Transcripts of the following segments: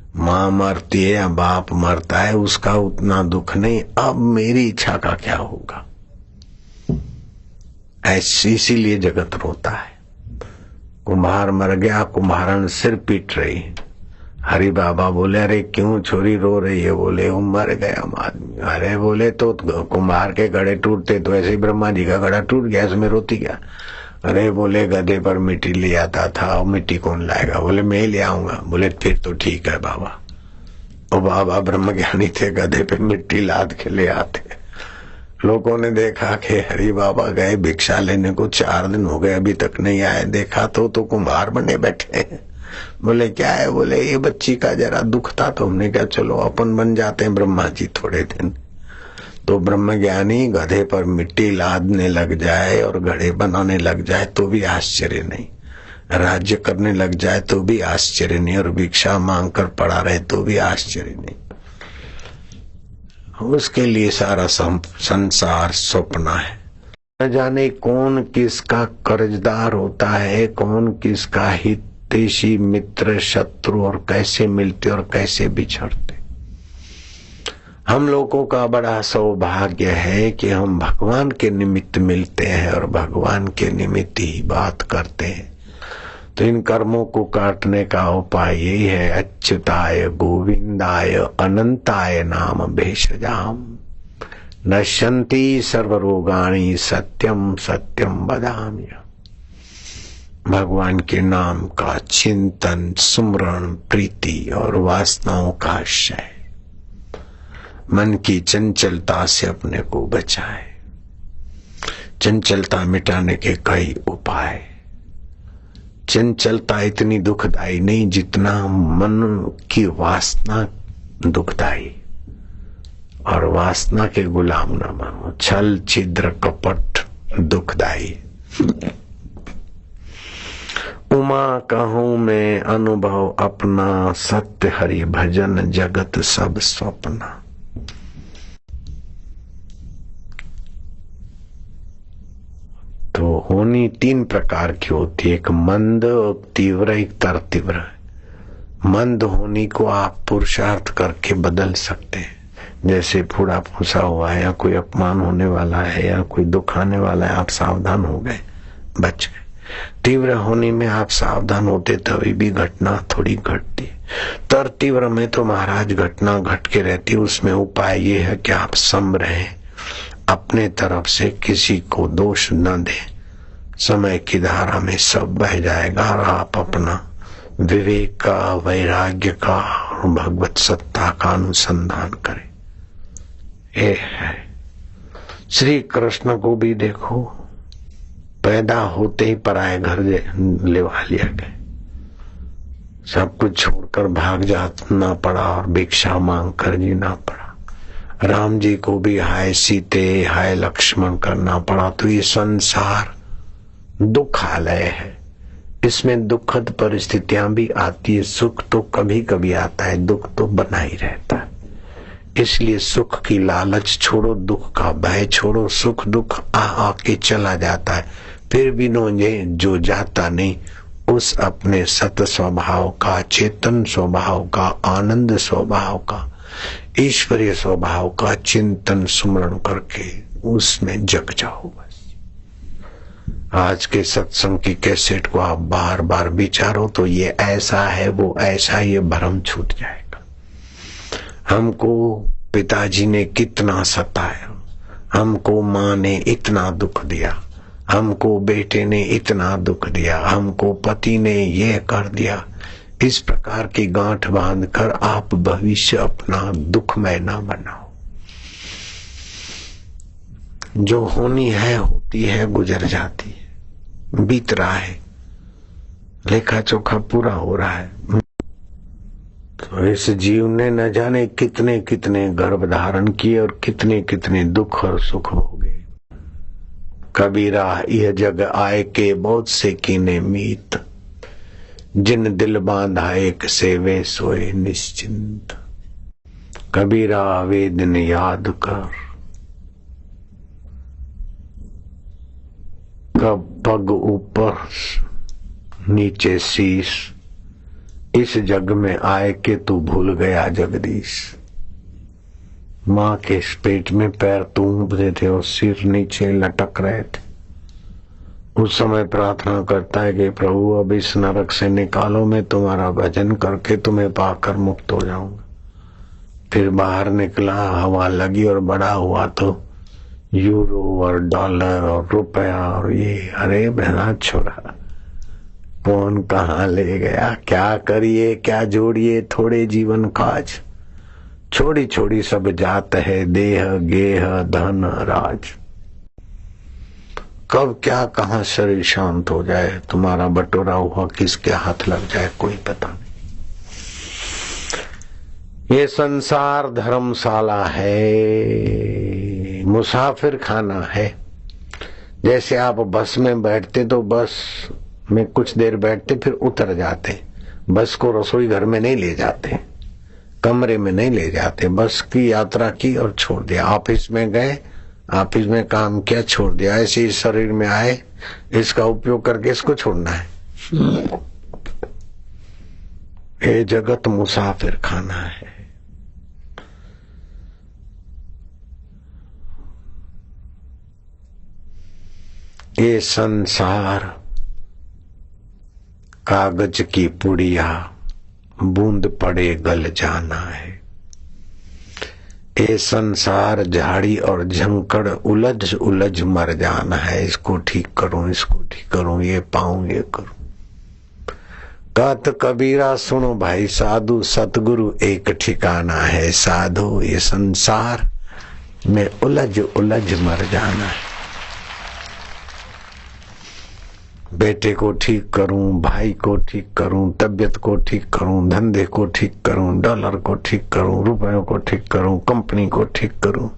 माँ मरती है या बाप मरता है उसका उतना दुख नहीं, अब मेरी इच्छा का क्या होगा। ऐसी इसीलिए जगत रोता है। कुम्हार मर गया, कुम्हारन सिर पीट रही। हरि बाबा बोले अरे क्यों छोरी रो रही है? बोले वो मर गया आदमी। अरे बोले तो कुम्हार के घड़े टूटते तो ऐसे ही ब्रह्मा जी का घड़ा टूट गया, इसमें रोती क्या? अरे बोले गधे पर मिट्टी ले आता था, और मिट्टी कौन लाएगा? बोले मैं ही ले आऊंगा। बोले फिर तो ठीक है बाबा। और बाबा ब्रह्मज्ञानी थे, गधे पे मिट्टी लाद के ले आते। लोगों ने देखा कि हरि बाबा गए भिक्षा लेने को, 4 दिन हो गए अभी तक नहीं आए। देखा तो कुम्हार बने बैठे। बोले क्या है? बोले ये बच्ची का जरा दुख था तो हमने कहा चलो अपन बन जाते हैं ब्रह्मा जी थोड़े दिन। तो ब्रह्मज्ञानी गधे पर मिट्टी लादने लग जाए और घड़े बनाने लग जाए तो भी आश्चर्य नहीं, राज्य करने लग जाए तो भी आश्चर्य नहीं, और भिक्षा मांग कर पड़ा रहे तो भी आश्चर्य नहीं। उसके लिए सारा संसार स्वप्न है। न जाने कौन किसका कर्जदार होता है, कौन किसका हितैषी मित्र शत्रु, और कैसे मिलते और कैसे बिछड़ते। हम लोगों का बड़ा सौभाग्य है कि हम भगवान के निमित्त मिलते हैं और भगवान के निमित्त ही बात करते हैं। तो इन कर्मों को काटने का उपाय यही है, अच्युताय गोविंदाय अनंताय नाम भेषजाम नश्यन्ति सर्वरोगाणि सत्यम सत्यम वदामि। भगवान के नाम का चिंतन, सुमरण, प्रीति और वासनाओं का क्षय, मन की चंचलता से अपने को बचाए। चंचलता मिटाने के कई उपाय। चंचलता इतनी दुखदाई नहीं जितना मन की वासना दुखदाई, और वासना के गुलाम न बनो। छल छिद्र कपट दुखदाई। उमा कहूं मैं अनुभव अपना, सत्य हरि भजन जगत सब स्वप्ना। तो होनी 3 प्रकार की होती है, एक मंद, एक तीव्र, एक तर तीव्र। मंद होनी को आप पुरुषार्थ करके बदल सकते हैं। जैसे फूड़ा फूसा हुआ है या कोई अपमान होने वाला है या कोई दुख आने वाला है, आप सावधान हो गए, बच गए। तीव्र होने में आप सावधान होते तभी भी घटना थोड़ी घटती। तर तीव्र में तो महाराज घटना घट के रहती। उसमें उपाय ये है कि आप सम रहें, अपने तरफ से किसी को दोष न दे। समय की धारा में सब बह जाएगा और आप अपना विवेक का, वैराग्य का और भगवत सत्ता का अनुसंधान करें। ये है। श्री कृष्ण को भी देखो, पैदा होते ही पराये घर लेवा लिया गया, सब कुछ छोड़कर भाग जाना पड़ा और भिक्षा मांग कर जीना पड़ा। राम जी को भी हाय सीते हाय लक्ष्मण करना पड़ा। तो ये संसार दुखालय है, इसमें दुखद परिस्थितियां भी आती है। सुख तो कभी कभी आता है, दुख तो बना ही रहता है। इसलिए सुख की लालच छोड़ो, दुख का भय छोड़ो। सुख दुख आके चला जाता है, फिर भी जो जाता नहीं उस अपने सत स्वभाव का, चेतन स्वभाव का, आनंद स्वभाव का, ईश्वरीय स्वभाव का चिंतन सुमरण करके उसमें जग जाओ। बस आज के सत्संग की कैसेट को आप बार बार विचारो तो ये ऐसा है वो ऐसा, ये भ्रम छूट जाएगा। हमको पिताजी ने कितना सताया, हमको माँ ने इतना दुख दिया, हमको बेटे ने इतना दुख दिया, हमको पति ने ये कर दिया। इस प्रकार की गांठ बांधकर आप भविष्य अपना दुखमय न बनाओ। जो होनी है होती है, गुजर जाती है, बीत रहा है, लेखा चोखा पूरा हो रहा है। तो इस जीव ने न जाने कितने कितने गर्भ धारण किए और कितने कितने दुख और सुख भोगे। कबीरा यह जग आए के बहुत से कीने मीत, जिन दिल बांधा एक से वे सोए निश्चिंत। कबीरा वे दिन याद कर, कब पग ऊपर नीचे शीश, इस जग में आए के तू भूल गया जगदीश। माँ के पेट में पैर तूंबते थे और सिर नीचे लटक रहे थे। उस समय प्रार्थना करता है कि प्रभु अब इस नरक से निकालो, मैं तुम्हारा भजन करके तुम्हें पाकर मुक्त हो जाऊंगा। फिर बाहर निकला, हवा लगी और बड़ा हुआ तो यूरो और डॉलर और रुपया और ये, अरे बहना छोरा कौन कहाँ ले गया, क्या करिए क्या जोड़िए थोड़े जीवन काज, छोड़ी छोड़ी सब जात है देह गेह धन राज। कब क्या कहाँ शरीर शांत हो जाए, तुम्हारा बटोरा हुआ किसके हाथ लग जाए कोई पता नहीं। ये संसार धर्मशाला है, मुसाफिर खाना है। जैसे आप बस में बैठते तो बस में कुछ देर बैठते फिर उतर जाते, बस को रसोई घर में नहीं ले जाते, कमरे में नहीं ले जाते। बस की यात्रा की और छोड़ दिया, ऑफिस में गए, ऑफिस में काम किया छोड़ दिया। ऐसे ही शरीर में आए, इसका उपयोग करके इसको छोड़ना है। ये जगत मुसाफिर खाना है। ये संसार कागज की पुड़िया, बूंद पड़े गल जाना है। ये संसार झाड़ी और झंकड़, उलझ उलझ मर जाना है। इसको ठीक करूं, इसको ठीक करूं, ये पाऊं ये करूं। कहत कबीरा सुनो भाई साधु, सतगुरु एक ठिकाना है। साधु ये संसार में उलझ उलझ मर जाना है। बेटे को ठीक करूं, भाई को ठीक करूं, तबियत को ठीक करूं, धंधे को ठीक करूं, डॉलर को ठीक करूं, रुपयों को ठीक करूं, कंपनी को ठीक करूं।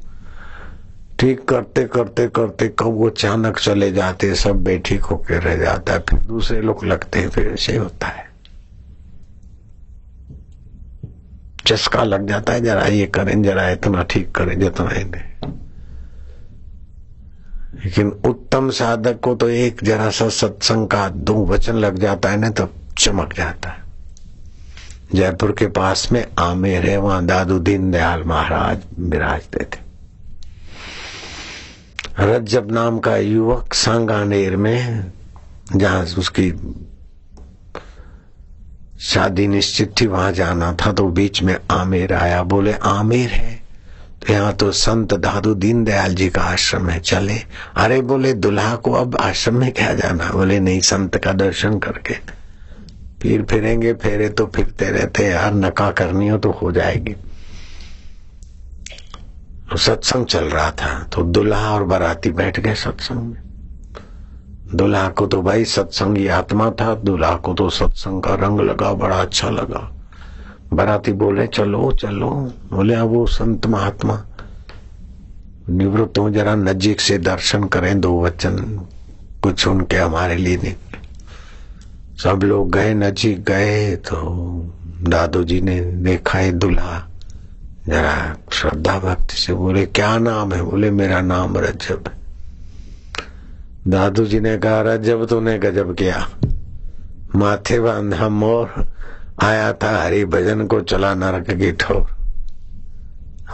ठीक करते करते करते कब वो अचानक चले जाते, सब बेठीक होकर रह जाता है। फिर दूसरे लोग लगते हैं, फिर ऐसे होता है। चस्का लग जाता है, जरा ये करें, जरा इतना ठीक करें, जितना इन्हें। लेकिन उत्तम साधक को तो एक जरा सा सत्संग का दो वचन लग जाता है ना, तो चमक जाता है। जयपुर के पास में आमेर है, वहां दादू दीनदयाल महाराज विराजते थे। रज्जब नाम का युवक सांगानेर में, जहां उसकी शादी निश्चित थी, वहां जाना था, तो बीच में आमेर आया। बोले आमेर है तो यहाँ तो संत दादू दीनदयाल जी का आश्रम है, चले। अरे बोले दुल्हा को अब आश्रम में क्या जाना। बोले नहीं, संत का दर्शन करके फिर फिरेंगे। फेरे तो फिरते रहते यार, नका करनी हो तो हो जाएगी। तो सत्संग चल रहा था, तो दुल्हा और बाराती बैठ गए सत्संग में। दुल्हा को तो भाई सत्संगी आत्मा था, दुल्हा को तो सत्संग का रंग लगा, बड़ा अच्छा लगा। बाराती बोले चलो चलो। बोले अब वो संत महात्मा निवृत्त हो, जरा नजीक से दर्शन करें, दो वचन कुछ उनके हमारे लिए नहीं। सब लोग गए, नजीक गए तो दादू जी ने देखा है दूल्हा, जरा श्रद्धा भक्ति से बोले क्या नाम है। बोले मेरा नाम रज्जब है। दादू जी ने कहा रज्जब तूने गजब किया, माथे बांधा मोर, आया था हरि भजन को चला नरक की ठोर,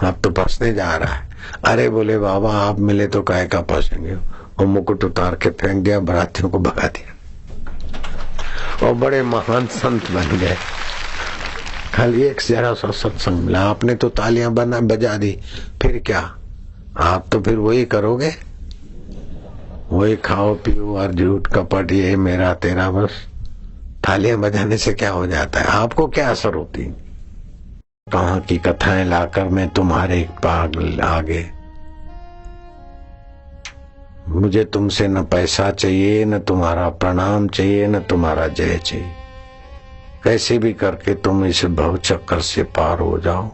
अब तो फंसने जा रहा है। अरे बोले बाबा आप मिले तो काहे का फंसेंगे। और मुकुट उतार के फेंक दिया, बरातियों को भगा दिया और बड़े महान संत बन गए। खाली एक जरा सा सत्संग मिला, आपने तो तालियां बजा दी, फिर क्या आप तो फिर वही करोगे, वही खाओ पियो और झूठ कपट, ये मेरा तेरा, बस तालियां बजाने से क्या हो जाता है, आपको क्या असर होती। कहाँ की कथाएं लाकर मैं तुम्हारे पागल आगे, मुझे तुमसे न पैसा चाहिए, न तुम्हारा प्रणाम चाहिए, न तुम्हारा जय चाहिए। कैसे भी करके तुम इस भव चक्कर से पार हो जाओ,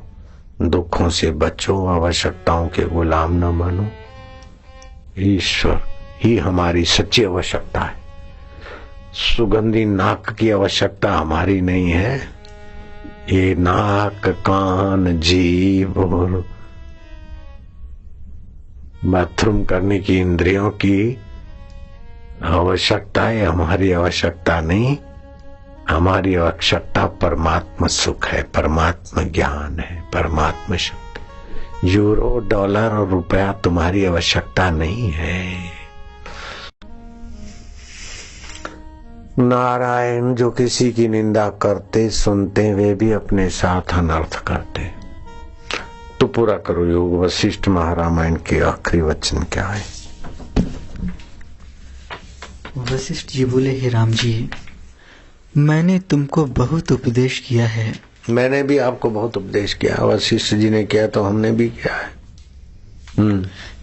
दुखों से बचो, आवश्यकताओं के गुलाम न बनो। ईश्वर ही हमारी सच्ची आवश्यकता है। सुगंधी नाक की आवश्यकता हमारी नहीं है। ये नाक कान जीभ और बाथरूम करने की इंद्रियों की आवश्यकता है, हमारी आवश्यकता नहीं। हमारी आवश्यकता परमात्मा सुख है, परमात्मा ज्ञान है, परमात्मा शक्ति। यूरो, डॉलर और रुपया तुम्हारी आवश्यकता नहीं है। नारायण जो किसी की निंदा करते सुनते वे भी अपने साथ अनर्थ करते। तो पूरा करो योग वशिष्ठ महारामायण के आखिरी वचन क्या है? वशिष्ठ जी बोले, हे राम जी, मैंने तुमको बहुत उपदेश किया है। मैंने भी आपको बहुत उपदेश किया, वशिष्ठ जी ने किया तो हमने भी किया है।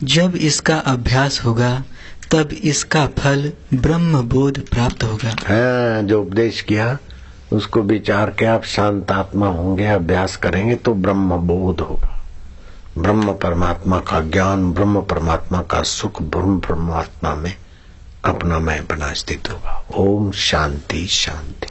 जब इसका अभ्यास होगा तब इसका फल ब्रह्म बोध प्राप्त होगा। हाँ, जो उपदेश किया उसको विचार के आप शांत आत्मा होंगे, अभ्यास करेंगे तो ब्रह्म बोध होगा। ब्रह्म परमात्मा का ज्ञान, ब्रह्म परमात्मा का सुख, ब्रह्म परमात्मा में अपना मैं बना स्थित होगा। ओम शांति शांति।